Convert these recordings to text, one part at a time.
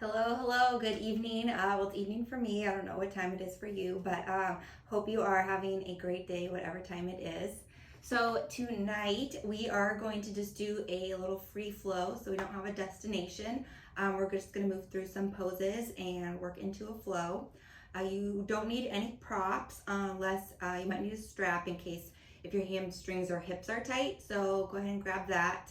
Hello, good evening. Well, it's evening for me. I don't know what time it is for you, but hope you are having a great day, whatever time it is. So tonight we are going to just do a little free flow, so we don't have a destination. We're just going to move through some poses and work into a flow. You don't need any props unless you might need a strap in case if your hamstrings or hips are tight, so go ahead and grab that.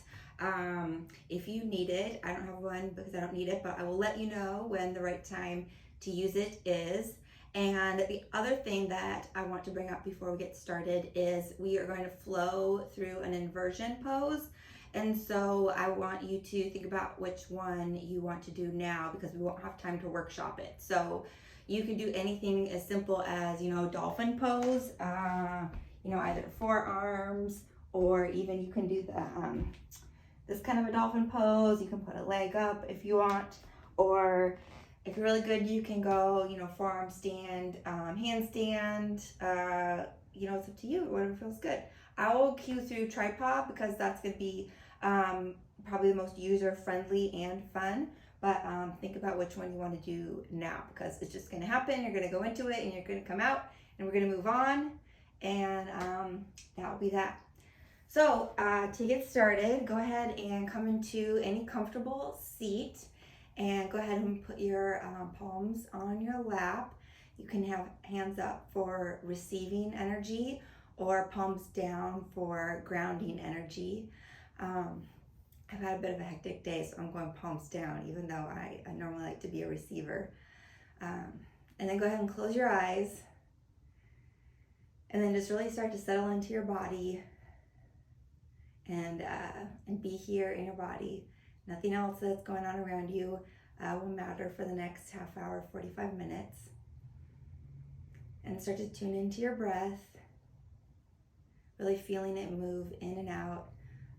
If you need it, I don't have one because I don't need it, but I will let you know when the right time to use it is. And the other thing that I want to bring up before we get started is we are going to flow through an inversion pose. And so I want you to think about which one you want to do now because we won't have time to workshop it. So you can do anything as simple as, dolphin pose, either forearms or even you can do the, this kind of a dolphin pose. You can put a leg up if you want, or if you're really good, you can go, forearm stand, handstand, it's up to you, whatever feels good. I will cue through tripod because that's going to be probably the most user-friendly and fun, but think about which one you want to do now because it's just going to happen. You're going to go into it and you're going to come out and we're going to move on, and that'll be that. So to get started, go ahead and come into any comfortable seat and go ahead and put your palms on your lap. You can have hands up for receiving energy or palms down for grounding energy. I've had a bit of a hectic day, so I'm going palms down, even though I normally like to be a receiver. And then go ahead and close your eyes and then just really start to settle into your body. And be here in your body. Nothing else that's going on around you will matter for the next half hour, 45 minutes. And start to tune into your breath, really feeling it move in and out,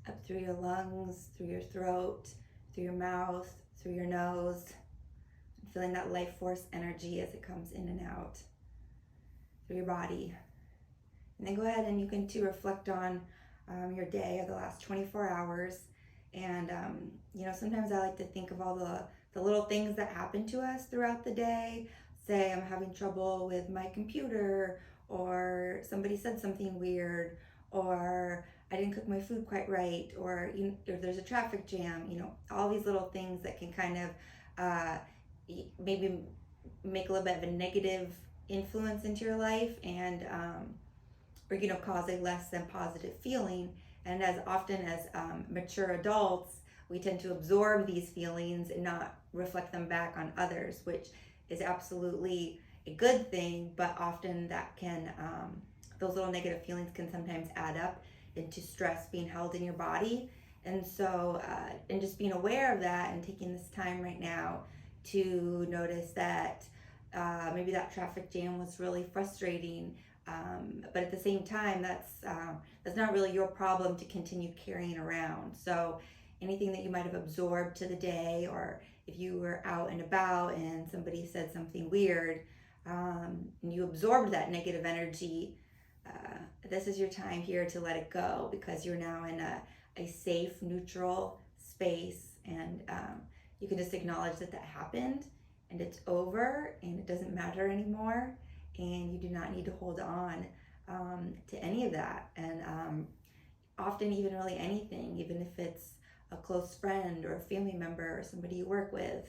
up through your lungs, through your throat, through your mouth, through your nose, and feeling that life force energy as it comes in and out through your body. And then go ahead and you can too reflect on your day or the last 24 hours. And, sometimes I like to think of all the little things that happen to us throughout the day. Say I'm having trouble with my computer, or somebody said something weird, or I didn't cook my food quite right, or there's a traffic jam, all these little things that can kind of maybe make a little bit of a negative influence into your life and or cause a less than positive feeling. And as often as mature adults, we tend to absorb these feelings and not reflect them back on others, which is absolutely a good thing, but often that can those little negative feelings can sometimes add up into stress being held in your body. And so and just being aware of that and taking this time right now to notice that maybe that traffic jam was really frustrating. But at the same time, that's not really your problem to continue carrying around. So anything that you might have absorbed to the day, or if you were out and about and somebody said something weird, and you absorbed that negative energy, this is your time here to let it go because you're now in a safe, neutral space, and you can just acknowledge that happened and it's over and it doesn't matter anymore. And you do not need to hold on to any of that. And often even really anything, even if it's a close friend or a family member or somebody you work with,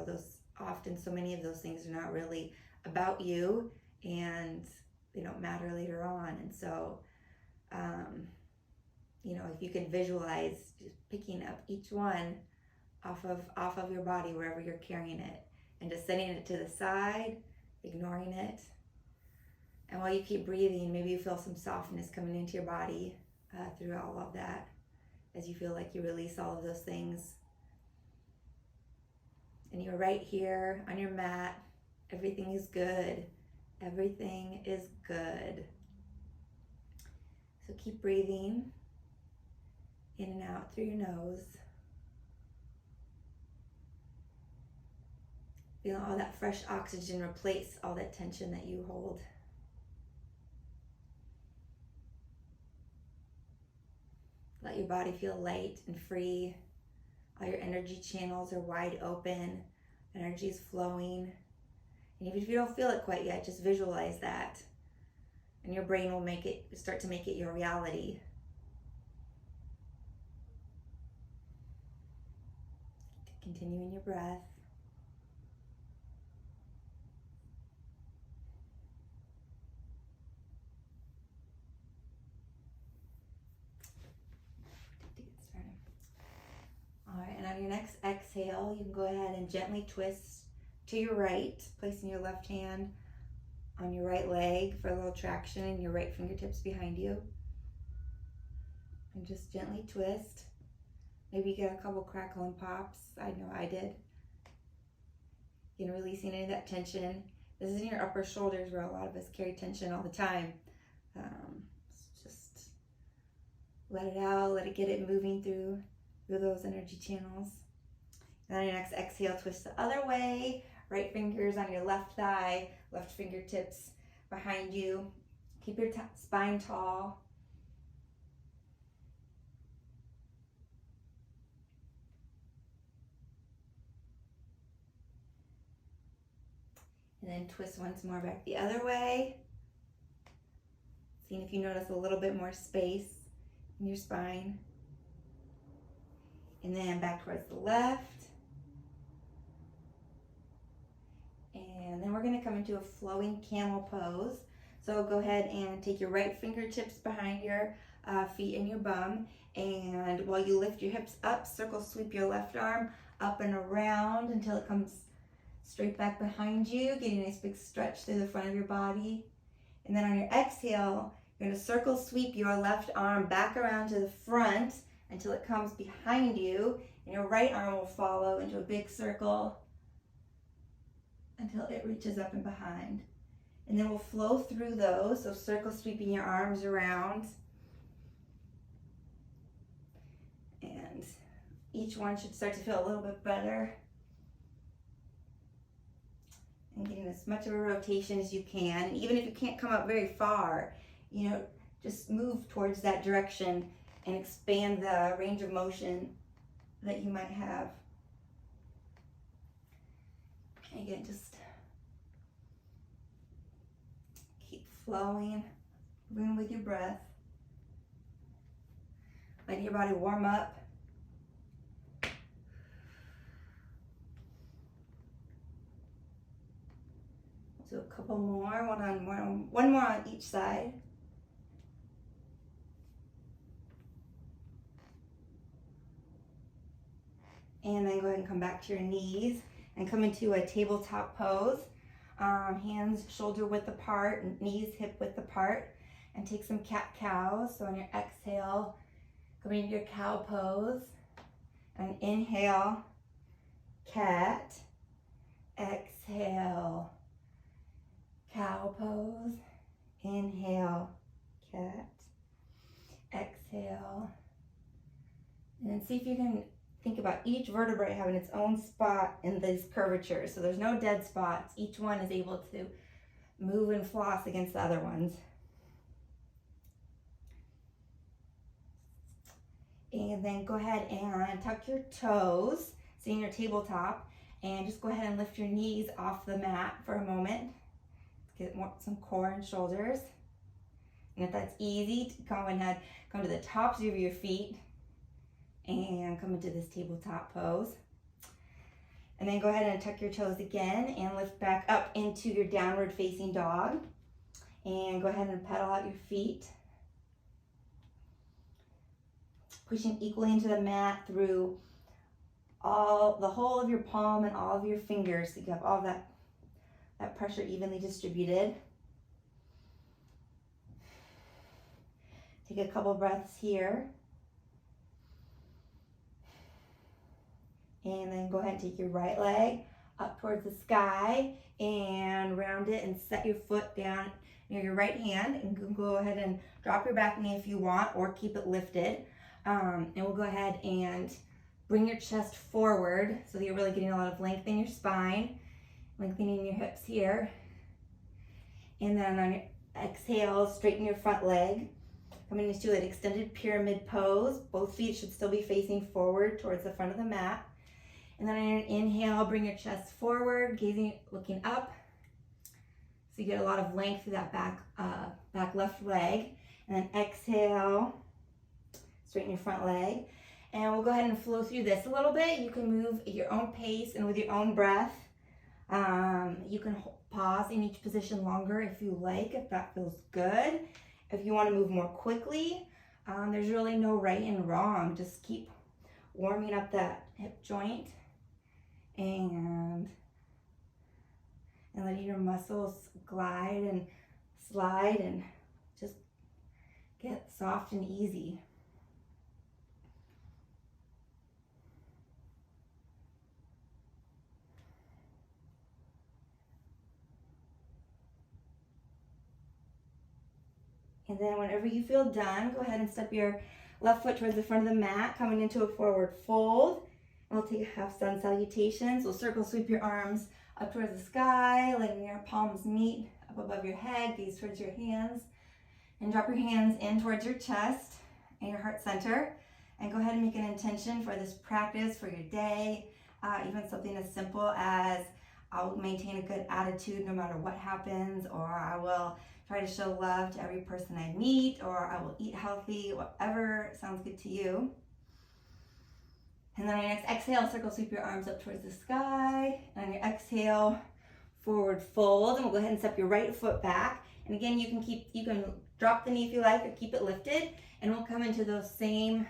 those often so many of those things are not really about you and they don't matter later on. And so, if you can visualize just picking up each one off of your body, wherever you're carrying it, and just setting it to the side, ignoring it. And while you keep breathing, maybe you feel some softness coming into your body through all of that as you feel like you release all of those things. And you're right here on your mat. Everything is good. Everything is good. So keep breathing in and out through your nose. Feel all that fresh oxygen replace all that tension that you hold. Let your body feel light and free, All your energy channels are wide open. Energy is flowing. And even if you don't feel it quite yet, just visualize that. And your brain will start to make it your reality. Continuing your breath. To get started. All right, and on your next exhale, you can go ahead and gently twist to your right, placing your left hand on your right leg for a little traction and your right fingertips behind you. And just gently twist. Maybe you get a couple crackle and pops. I know I did. Again, releasing any of that tension. This is in your upper shoulders where a lot of us carry tension all the time. Just let it out, let it get it moving through those energy channels. And on your next exhale, twist the other way. Right fingers on your left thigh, left fingertips behind you. Keep your spine tall. And then twist once more back the other way. Seeing if you notice a little bit more space in your spine. And then back towards the left. And then we're going to come into a flowing camel pose. So go ahead and take your right fingertips behind your feet and your bum. And while you lift your hips up, circle sweep your left arm up and around until it comes straight back behind you, getting a nice big stretch through the front of your body. And then on your exhale, you're going to circle sweep your left arm back around to the front until it comes behind you. And your right arm will follow into a big circle until it reaches up and behind. And then we'll flow through those. So circle sweeping your arms around. And each one should start to feel a little bit better. And getting as much of a rotation as you can. And even if you can't come up very far, just move towards that direction and expand the range of motion that you might have. And again, just keep flowing, moving with your breath. Letting your body warm up. Do a couple more, one more on each side. And then go ahead and come back to your knees and come into a tabletop pose. Hands shoulder width apart, knees hip width apart, and take some cat-cow. So on your exhale, coming into your cow pose, and inhale, cat, exhale, cow pose, inhale, cat, exhale. And then see if you can think about each vertebrae having its own spot in these curvatures. So there's no dead spots. Each one is able to move and floss against the other ones. And then go ahead and tuck your toes, seeing your tabletop, and just go ahead and lift your knees off the mat for a moment. Get some core and shoulders. And if that's easy, come to the tops of your feet and come into this tabletop pose. And then go ahead and tuck your toes again and lift back up into your downward facing dog. And go ahead and pedal out your feet. Pushing equally into the mat through the whole of your palm and all of your fingers, so you have all that pressure evenly distributed. Take a couple breaths here. And then go ahead and take your right leg up towards the sky and round it and set your foot down near your right hand. And go ahead and drop your back knee if you want, or keep it lifted. And we'll go ahead and bring your chest forward so that you're really getting a lot of length in your spine, lengthening your hips here. And then on your exhale, straighten your front leg, Coming into an extended pyramid pose. Both feet should still be facing forward towards the front of the mat. And then on your inhale, bring your chest forward, looking up. So you get a lot of length through that back left leg. And then exhale, straighten your front leg. And we'll go ahead and flow through this a little bit. You can move at your own pace and with your own breath. You can pause in each position longer if you like, if that feels good. If you want to move more quickly, there's really no right and wrong. Just keep warming up that hip joint and letting your muscles glide and slide and just get soft and easy. And then whenever you feel done, go ahead and step your left foot towards the front of the mat, coming into a forward fold. And we'll take a half Sun Salutation. So circle sweep your arms up towards the sky, letting your palms meet up above your head, gaze towards your hands. And drop your hands in towards your chest and your heart center. And go ahead and make an intention for this practice for your day. Even something as simple as, I'll maintain a good attitude no matter what happens, or I will try to show love to every person I meet, or I will eat healthy, whatever sounds good to you. And then on your next exhale, circle sweep your arms up towards the sky. And on your exhale, forward fold. And we'll go ahead and step your right foot back. And again, you can drop the knee if you like, or keep it lifted. And we'll come into those same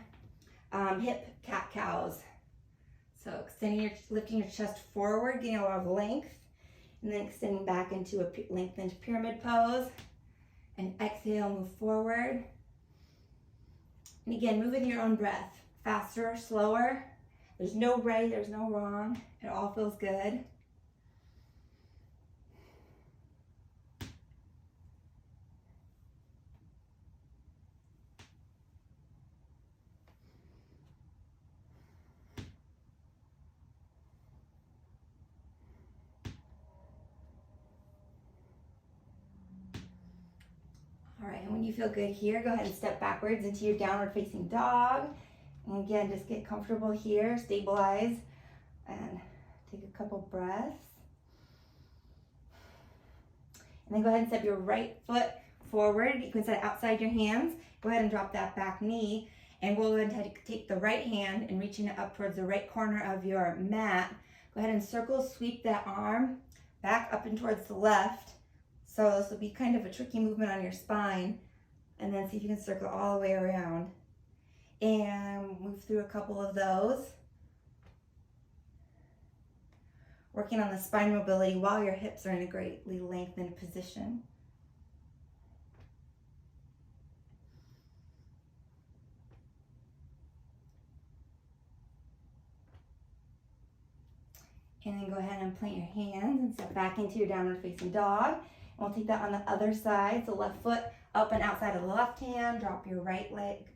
hip cat-cows. So lifting your chest forward, getting a lot of length. And then extending back into a lengthened pyramid pose. And exhale, move forward. And again, move in your own breath. Faster, slower. There's no right, there's no wrong. It all feels good. All right, and when you feel good here, go ahead and step backwards into your downward facing dog. And again, just get comfortable here, stabilize, and take a couple breaths. And then go ahead and step your right foot forward. You can set it outside your hands. Go ahead and drop that back knee. And we'll go ahead and take the right hand and reaching it up towards the right corner of your mat. Go ahead and circle, sweep that arm back up and towards the left. So this will be kind of a tricky movement on your spine. And then see if you can circle all the way around. And move through a couple of those. Working on the spine mobility while your hips are in a greatly lengthened position. And then go ahead and plant your hands and step back into your downward facing dog. And we'll take that on the other side. So left foot up and outside of the left hand. Drop your right leg.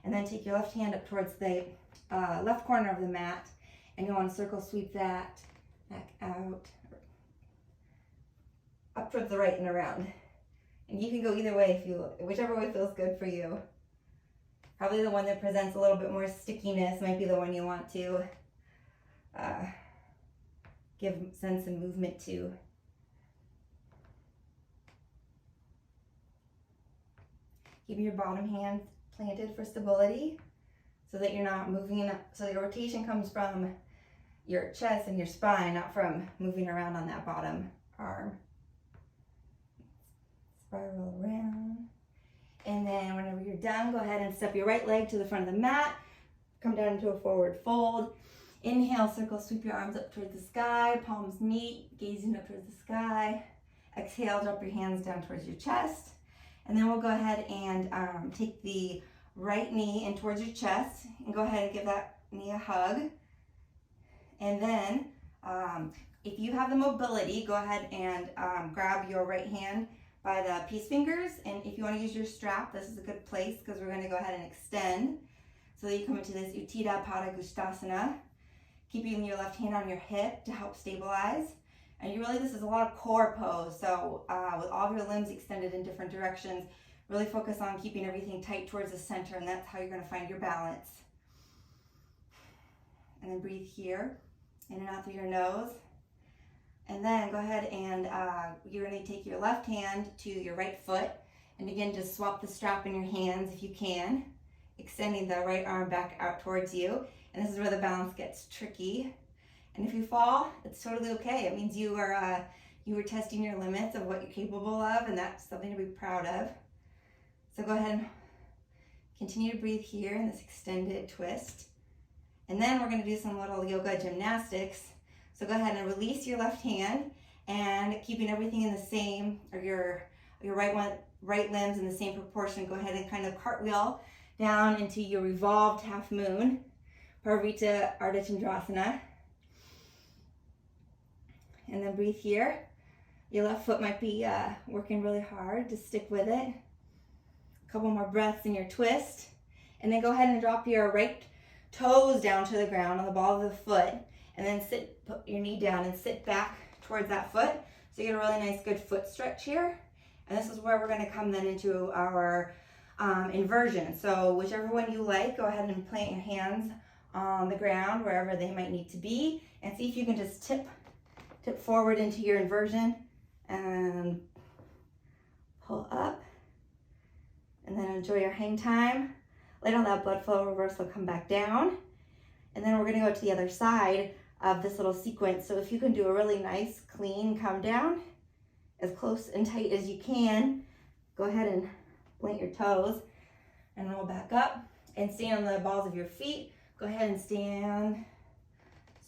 And then take your left hand up towards the left corner of the mat. And you want to circle sweep that back out. Up towards the right and around. And you can go either way, whichever way feels good for you. Probably the one that presents a little bit more stickiness might be the one you want to give sense and movement to. Keep your bottom hand planted for stability so that you're not moving, so the rotation comes from your chest and your spine, not from moving around on that bottom arm. Spiral around. And then whenever you're done, go ahead and step your right leg to the front of the mat. Come down into a forward fold. Inhale, circle, sweep your arms up towards the sky. Palms meet, gazing up towards the sky. Exhale, drop your hands down towards your chest. And then we'll go ahead and take the right knee in towards your chest and go ahead and give that knee a hug. And then if you have the mobility, go ahead and grab your right hand by the peace fingers. And if you want to use your strap, this is a good place because we're going to go ahead and extend so that you come into this Uttita Pada Hastasana, keeping your left hand on your hip to help stabilize. And this is a lot of core pose. So with all of your limbs extended in different directions, Really focus on keeping everything tight towards the center, and that's how you're going to find your balance. And then breathe here, in and out through your nose. And then go ahead and you're going to take your left hand to your right foot. And again, just swap the strap in your hands if you can, extending the right arm back out towards you. And this is where the balance gets tricky. And if you fall, it's totally okay. It means you were testing your limits of what you're capable of, and that's something to be proud of. So go ahead and continue to breathe here in this extended twist. And then we're going to do some little yoga gymnastics. So go ahead and release your left hand, and keeping everything in the same, or your right limbs in the same proportion, go ahead and kind of cartwheel down into your revolved half moon, Parvita Ardha Chandrasana. And then breathe here. Your left foot might be working really hard. Just stick with it. A couple more breaths in your twist. And then go ahead and drop your right toes down to the ground on the ball of the foot. And then put your knee down and sit back towards that foot. So you get a really nice good foot stretch here. And this is where we're going to come then into our inversion. So whichever one you like, go ahead and plant your hands on the ground wherever they might need to be. And see if you can just tip forward into your inversion and pull up. And then enjoy your hang time. Let all that blood flow, reverse will come back down. And then we're going to go to the other side of this little sequence. So if you can do a really nice, clean come down, as close and tight as you can, go ahead and plant your toes and roll back up and stand on the balls of your feet. Go ahead and stand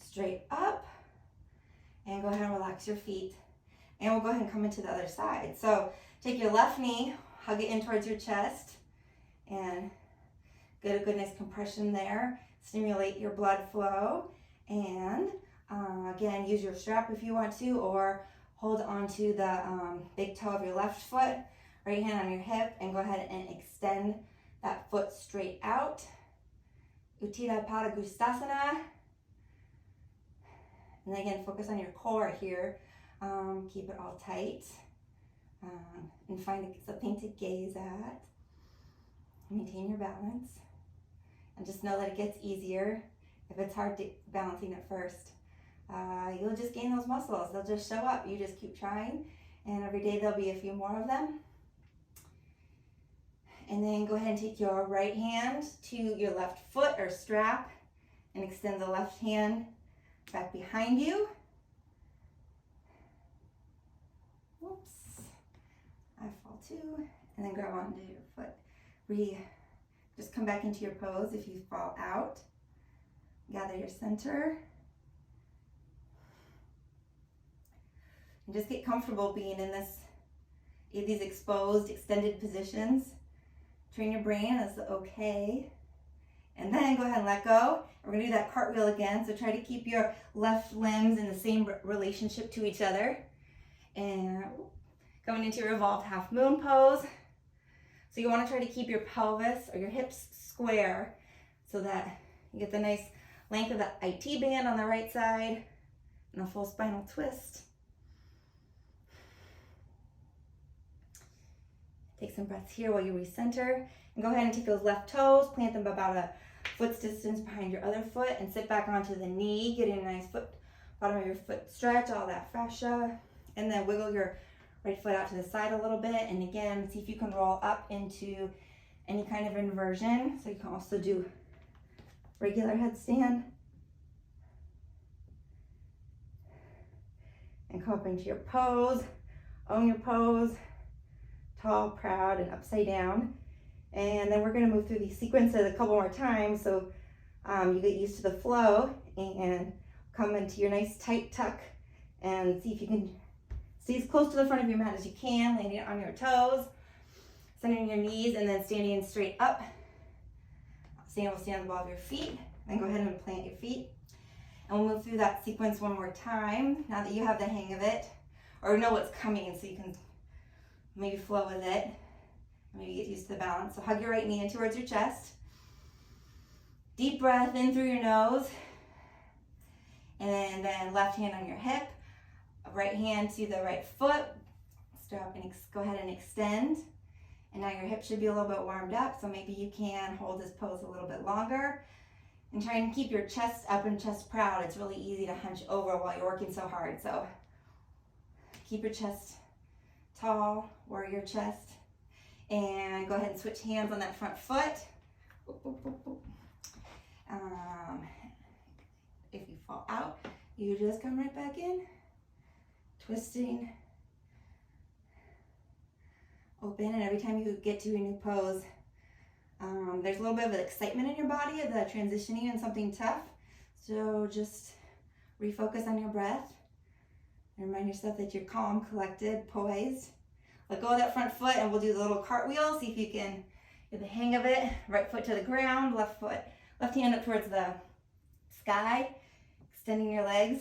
straight up and go ahead and relax your feet. And we'll go ahead and come into the other side. So take your left knee, hug it in towards your chest, and get a good nice compression there. Stimulate your blood flow. And again, use your strap if you want to, or hold onto the big toe of your left foot, right hand on your hip, and go ahead and extend that foot straight out. Utthita Pada Hastasana. And again, focus on your core here. Keep it all tight. And find something to gaze at. Maintain your balance. And just know that it gets easier if it's hard to balancing at first. You'll just gain those muscles. They'll just show up. You just keep trying, and every day there'll be a few more of them. And then go ahead and take your right hand to your left foot or strap and extend the left hand back behind you. Whoops, I fall too. And then grab onto your foot. Just come back into your pose if you fall out. Gather your center. And just get comfortable being in these exposed, extended positions. Train your brain as okay. And then go ahead and let go. We're going to do that cartwheel again. So try to keep your left limbs in the same relationship to each other. And coming into your revolved half moon pose. So you want to try to keep your pelvis or your hips square so that you get the nice length of the IT band on the right side and a full spinal twist. Take some breaths here while you recenter. And go ahead and take those left toes, plant them about a foot's distance behind your other foot, and sit back onto the knee, getting a nice bottom of your foot stretch, all that fascia. And then wiggle your right foot out to the side a little bit. And again, see if you can roll up into any kind of inversion. So you can also do regular headstand. And come up into your pose. Own your pose. Tall, proud, and upside down. And then we're going to move through these sequences a couple more times so you get used to the flow, and come into your nice tight tuck and see if you can stay as close to the front of your mat as you can, landing on your toes, centering your knees, and then standing straight up. Stand on the ball of your feet. Then go ahead and plant your feet. And we'll move through that sequence one more time now that you have the hang of it, or know what's coming so you can maybe flow with it. Maybe get used to the balance. So hug your right knee in towards your chest. Deep breath in through your nose. And then left hand on your hip. Right hand to the right foot. Strap and go ahead and extend. And now your hips should be a little bit warmed up, so maybe you can hold this pose a little bit longer. And try and keep your chest up and chest proud. It's really easy to hunch over while you're working so hard. So keep your chest tall, warrior chest. And go ahead and switch hands on that front foot. If you fall out, you just come right back in. Twisting. Open, and every time you get to a new pose, there's a little bit of excitement in your body of the transitioning and something tough. So just refocus on your breath and remind yourself that you're calm, collected, poised. Let go of that front foot and we'll do the little cartwheel. See if you can get the hang of it. Right foot to the ground, left hand up towards the sky, extending your legs.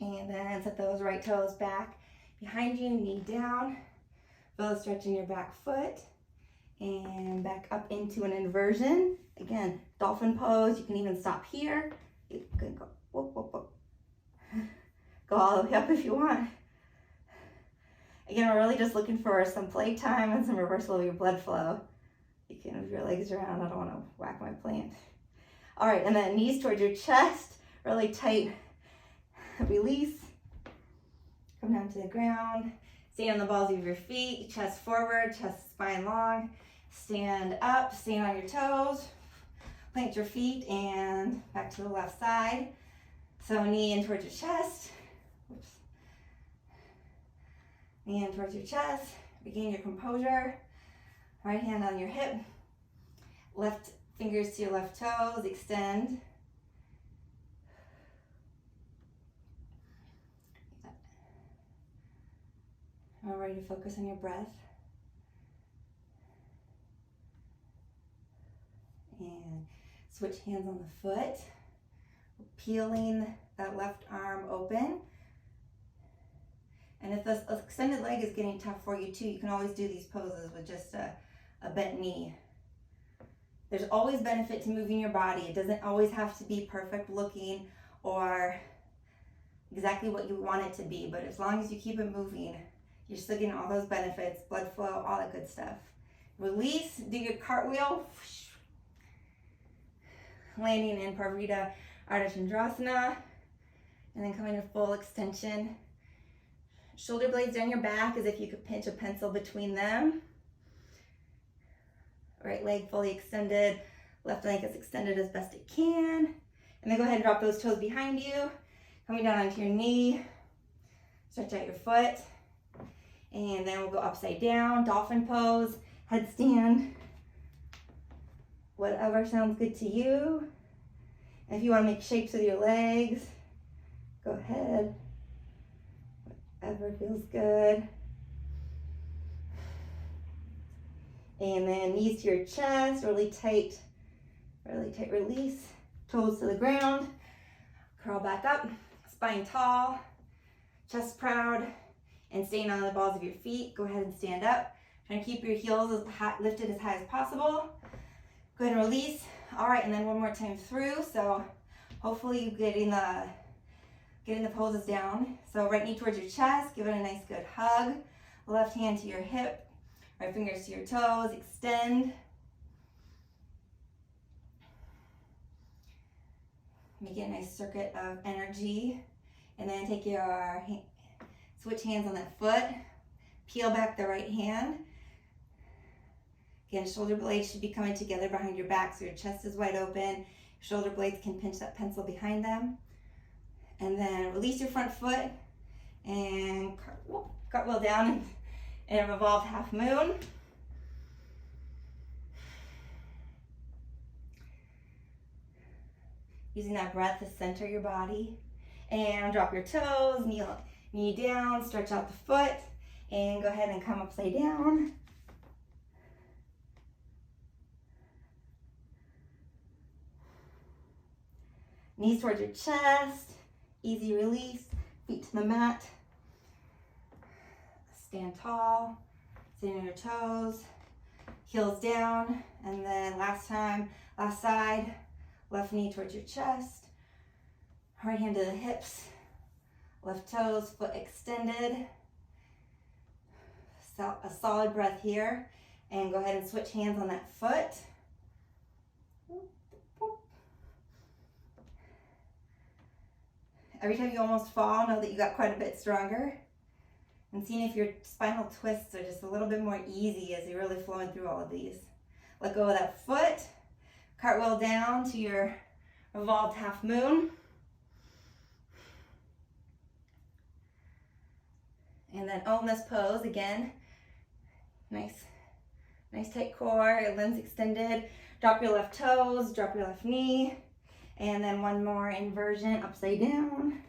And then set those right toes back behind you, knee down. Feel the stretch in your back foot. And back up into an inversion. Again, dolphin pose. You can even stop here. You can go, whoop, whoop, whoop. Go all the way up if you want. Again, we're really just looking for some playtime and some reversal of your blood flow. You can move your legs around. I don't want to whack my plant. All right, and then knees towards your chest. Really tight. Release. Come down to the ground. Stand on the balls of your feet. Chest forward, chest spine long. Stand up, stand on your toes. Plant your feet and back to the left side. So knee in towards your chest. Oops. Knee in towards your chest. Regain your composure. Right hand on your hip. Left fingers to your left toes. Extend. All right, to focus on your breath. And switch hands on the foot. Peeling that left arm open. And if this extended leg is getting tough for you too, you can always do these poses with just a bent knee. There's always benefit to moving your body. It doesn't always have to be perfect looking or exactly what you want it to be, but as long as you keep it moving, you're still getting all those benefits, blood flow, all that good stuff. Release, do your cartwheel. Landing in Parvrita Ardha Chandrasana. And then coming to full extension. Shoulder blades down your back as if you could pinch a pencil between them. Right leg fully extended. Left leg is extended as best it can. And then go ahead and drop those toes behind you. Coming down onto your knee. Stretch out your foot. And then we'll go upside down, dolphin pose, headstand, whatever sounds good to you. And if you want to make shapes with your legs, go ahead, whatever feels good. And then knees to your chest, really tight release, toes to the ground, curl back up, spine tall, chest proud. And staying on the balls of your feet, go ahead and stand up. Try to keep your heels lifted as high as possible. Go ahead and release. All right, and then one more time through. So hopefully you're getting the poses down. So right knee towards your chest, give it a nice good hug. Left hand to your hip, right fingers to your toes, extend. Make it a nice circuit of energy. And then take your switch hands on that foot, peel back the right hand. Again, shoulder blades should be coming together behind your back so your chest is wide open. Shoulder blades can pinch that pencil behind them. And then release your front foot and cartwheel down in a revolved half moon. Using that breath to center your body. And drop your toes, knee down, stretch out the foot, and go ahead and come upside down. Knees towards your chest, easy release, feet to the mat. Stand tall, stand on your toes, heels down, and then last side, left knee towards your chest, Right hand to the hips, left toes, foot extended. A solid breath here. And go ahead and switch hands on that foot. Every time you almost fall, know that you got quite a bit stronger. And seeing if your spinal twists are just a little bit more easy as you're really flowing through all of these. Let go of that foot. Cartwheel down to your revolved half moon. And then Om's pose again. Nice tight core, limbs extended. Drop your left toes, drop your left knee. And then one more inversion, upside down.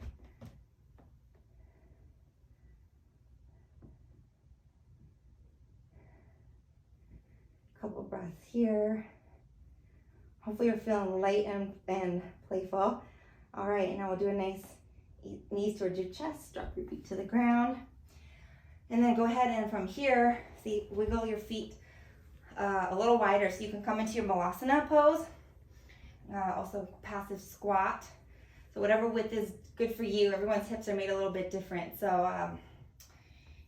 Couple breaths here. Hopefully you're feeling light and playful. All right, now we'll do a nice knees towards your chest, drop your feet to the ground. And then go ahead and from here, see, wiggle your feet a little wider so you can come into your Malasana pose. Also passive squat. So whatever width is good for you. Everyone's hips are made a little bit different. So,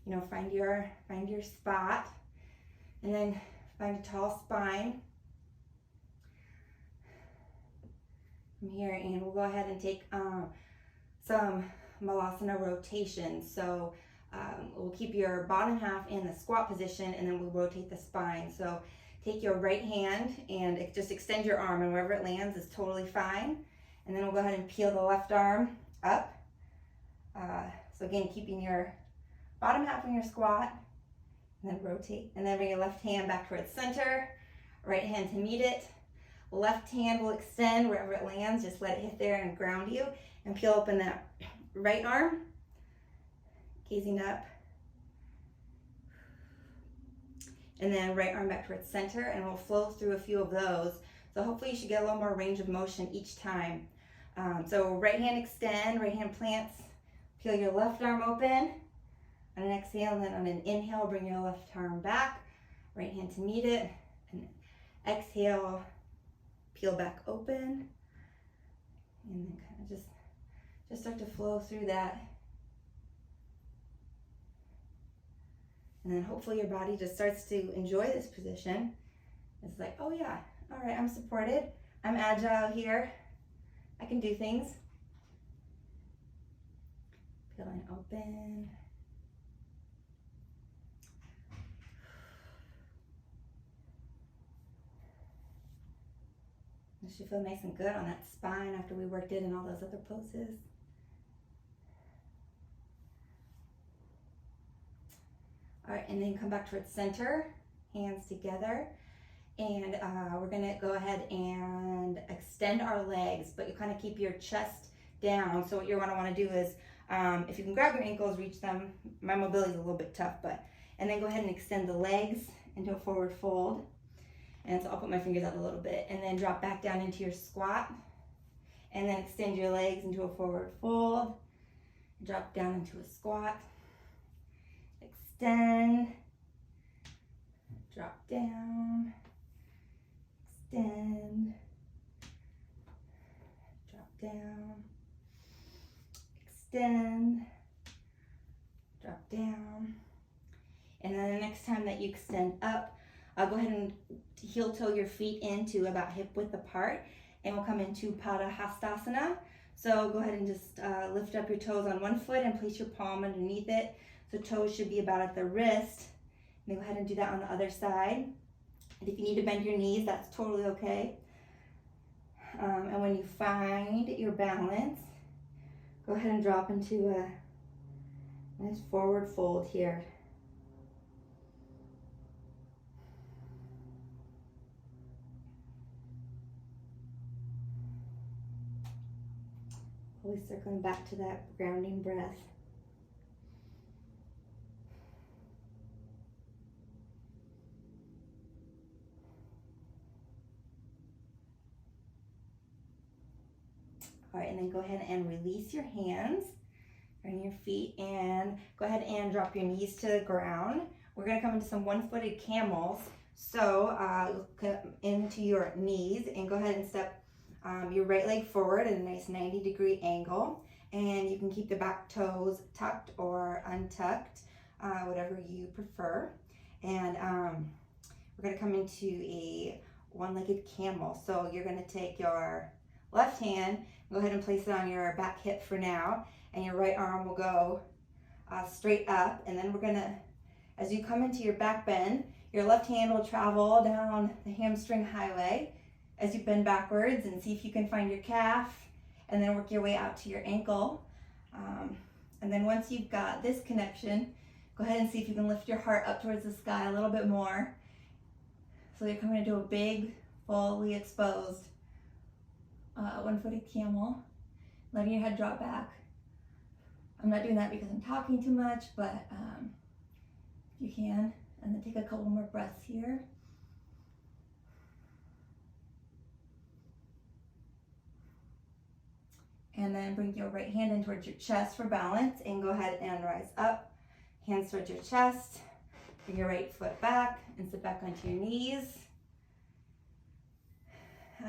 you know, find your spot. And then find a tall spine. From here, and we'll go ahead and take some Malasana rotations. So we'll keep your bottom half in the squat position, and then we'll rotate the spine. So take your right hand and just extend your arm, and wherever it lands is totally fine. And then we'll go ahead and peel the left arm up. So again, keeping your bottom half in your squat, and then rotate. And then bring your left hand back towards center, right hand to meet it. Left hand will extend wherever it lands, just let it hit there and ground you. And peel open that right arm, gazing up. And then right arm back towards center, and we'll flow through a few of those. So hopefully you should get a little more range of motion each time. So right hand extend, right hand plants, peel your left arm open. On an exhale, and then on an inhale, bring your left arm back, right hand to meet it, and exhale, peel back open, and then kind of just start to flow through that. And then hopefully your body just starts to enjoy this position. It's like, oh yeah, all right, I'm supported. I'm agile here. I can do things. Peeling open. It should feel nice and good on that spine after we worked it in all those other poses. All right, and then come back towards center, hands together. And we're gonna go ahead and extend our legs, but you kind of keep your chest down. So what you're gonna wanna do is, if you can grab your ankles, reach them. My mobility is a little bit tough, and then go ahead and extend the legs into a forward fold. And so I'll put my fingers out a little bit, and then drop back down into your squat, and then extend your legs into a forward fold, drop down into a squat, extend, drop down, extend, drop down, extend, drop down. And then the next time that you extend up, go ahead and heel toe your feet into about hip width apart, and we'll come into Hastasana. So go ahead and just lift up your toes on one foot and place your palm underneath it. So toes should be about at the wrist. And then go ahead and do that on the other side. And if you need to bend your knees, that's totally okay. And when you find your balance, go ahead and drop into a nice forward fold here. Always circling back to that grounding breath. All right, and then go ahead and release your hands and your feet, and go ahead and drop your knees to the ground. We're gonna come into some one-footed camels. So into your knees, and go ahead and step your right leg forward at a nice 90-degree angle, and you can keep the back toes tucked or untucked, whatever you prefer. And we're going to come into a one-legged camel. So you're going to take your left hand, go ahead and place it on your back hip for now, and your right arm will go straight up. And then we're going to, as you come into your back bend, your left hand will travel down the hamstring highway as you bend backwards, and see if you can find your calf, and then work your way out to your ankle. And then once you've got this connection, go ahead and see if you can lift your heart up towards the sky a little bit more. So you're coming into a big, fully exposed one-footed camel, letting your head drop back. I'm not doing that because I'm talking too much, but if you can. And then take a couple more breaths here. And then bring your right hand in towards your chest for balance, and go ahead and rise up. Hands towards your chest. Bring your right foot back and sit back onto your knees.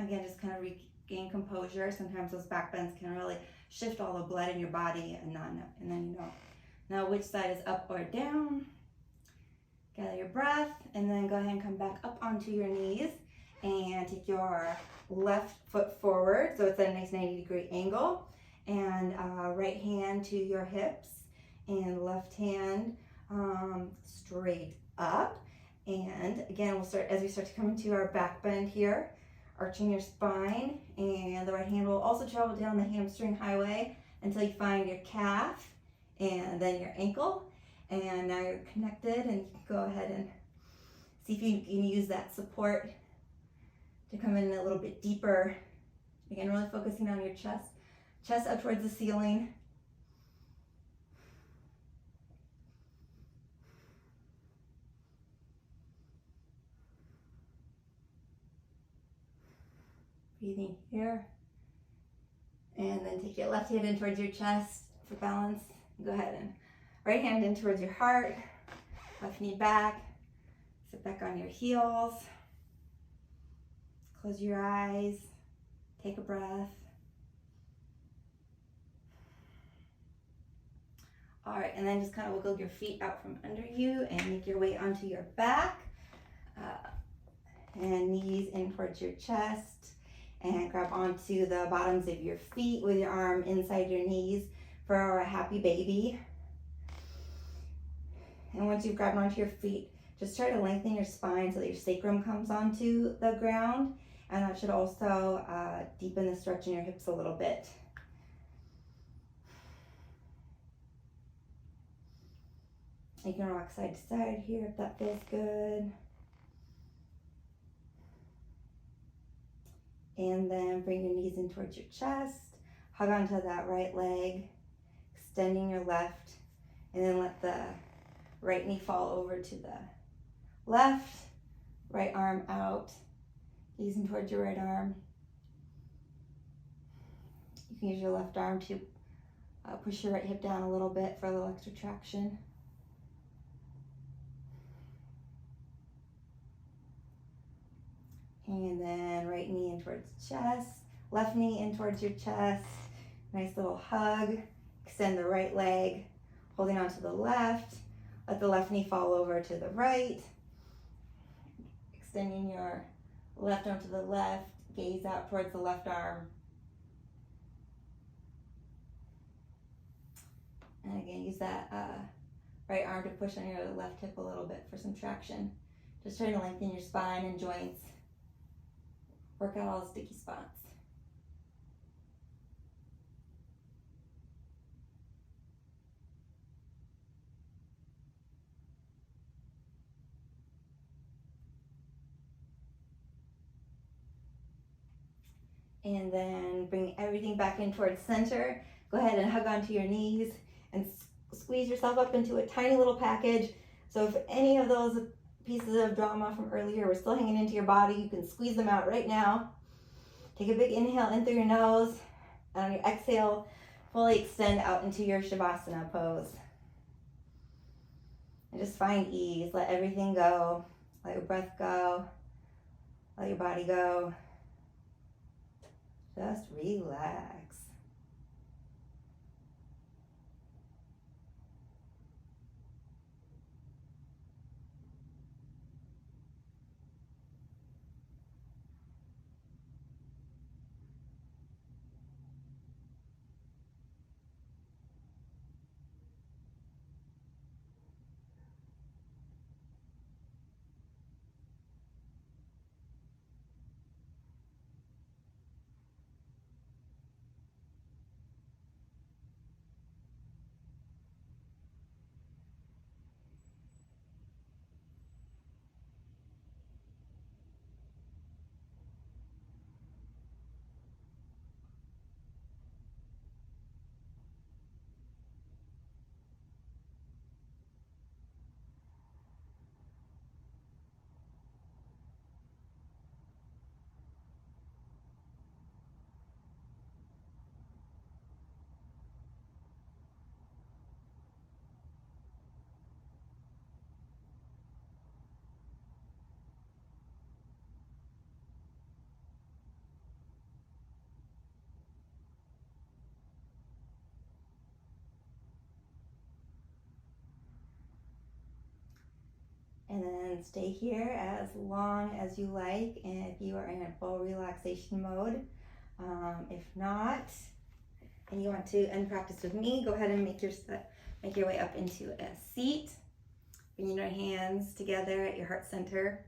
Again, just kind of regain composure. Sometimes those back bends can really shift all the blood in your body, and then you know now which side is up or down. Gather your breath, and then go ahead and come back up onto your knees, and take your left foot forward, so it's at a nice 90-degree angle, and right hand to your hips, and left hand straight up. And again, we'll start as we start to come into our back bend here, arching your spine, and the right hand will also travel down the hamstring highway until you find your calf and then your ankle. And now you're connected, and you can go ahead and see if you can use that support to come in a little bit deeper. Again, really focusing on your chest up towards the ceiling. Breathing here. And then take your left hand in towards your chest for balance. Go ahead and right hand in towards your heart, left knee back, sit back on your heels, close your eyes, take a breath. All right, and then just kind of wiggle your feet out from under you and make your way onto your back, and knees in towards your chest, and grab onto the bottoms of your feet with your arm inside your knees for a happy baby. And once you've grabbed onto your feet, just try to lengthen your spine so that your sacrum comes onto the ground. And that should also deepen the stretch in your hips a little bit. You can rock side to side here if that feels good. And then bring your knees in towards your chest. Hug onto that right leg, extending your left, and then let the right knee fall over to the left, right arm out, gazing towards your right arm. You can use your left arm to push your right hip down a little bit for a little extra traction. And then right knee in towards chest, left knee in towards your chest. Nice little hug. Extend the right leg, holding onto the left. Let the left knee fall over to the right. Extending your left arm to the left, gaze out towards the left arm. And again, use that right arm to push on your left hip a little bit for some traction. Just trying to lengthen your spine and joints. Work out all the sticky spots. And then bring everything back in towards center. Go ahead and hug onto your knees and squeeze yourself up into a tiny little package. So if any of those pieces of drama from earlier were still hanging into your body, you can squeeze them out right now. Take a big inhale in through your nose, and on your exhale, fully extend out into your Shavasana pose. And just find ease. Let everything go. Let your breath go. Let your body go. Just relax. And then stay here as long as you like, and if you are in a full relaxation mode. If not, and you want to end practice with me, go ahead and make your way up into a seat. Bring your hands together at your heart center.